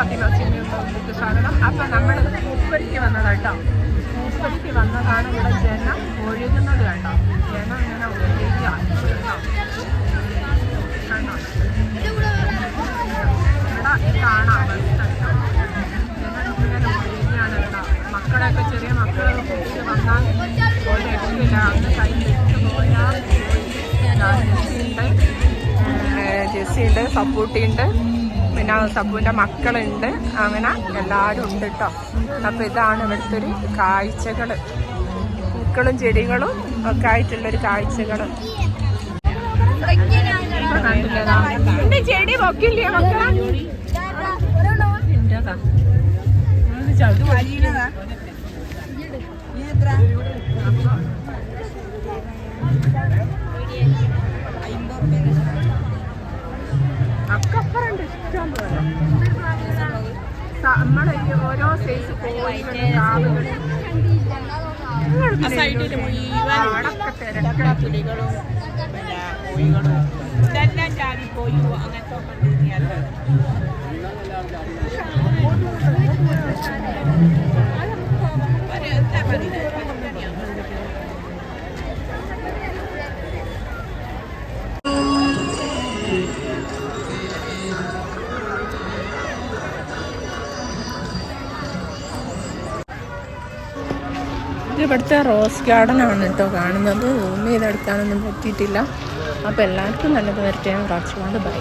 Fathima book സാധനം. അപ്പം നമ്മൾ ഉപ്പരിക്ക് വന്നതാട്ടോ. ഉപ്പരിക്ക് വന്നതാണ്. ഇവിടെ ജനം ഒഴുകുന്നത് കേട്ടോ. ജനം ഇങ്ങനെ ഒഴുകുക കേട്ടോ. ഇവിടെ കാണാം ബസ് കേട്ടോ. ജനം ഇങ്ങനെ ഒഴുകുകയാണ് കേട്ടോ. മക്കളെയൊക്കെ ചെറിയ മക്കളൊക്കെ കൂട്ടിയിട്ട് വന്നാൽ ഒരു രക്ഷയില്ല. അന്ന് കൈ വെച്ച് പോയാൽ ജെസ്സിയുണ്ട്, സപ്പൂട്ടിയുണ്ട്, പിന്നെ സപ്പൂൻ്റെ മക്കളുണ്ട്. അങ്ങനെ എല്ലാവരും ഉണ്ട് കേട്ടോ. അപ്പോൾ ഇതാണ് ഇവിടുത്തെ ഒരു കാഴ്ചകൾ. പൂക്കളും ചെടികളും ഒക്കെ ആയിട്ടുള്ളൊരു കാഴ്ചകൾ. എന്റെ ചെടി പൊക്കില്ലേ മക്കളെ? അക്കപ്പുറണ്ട് ഇഷ്ടം പോലെ. നമ്മളെ ഈ ഓരോ സൈസ് കോഴികളും കാവുകളും പുലികളും പിന്നെ കോഴികളും ഇതെല്ലാം ചാടിപ്പോയി അങ്ങനത്തെ കണ്ടിരുന്നല്ലോ. ഇവിടുത്തെ റോസ് ഗാർഡൻ ആണ് കേട്ടോ കാണുന്നത്. റൂം ചെയ്തെടുക്കാനൊന്നും പറ്റിയിട്ടില്ല. അപ്പോൾ എല്ലാവർക്കും നല്ലത് വരട്ടെ. കുറച്ചുകൊണ്ട് ബൈ.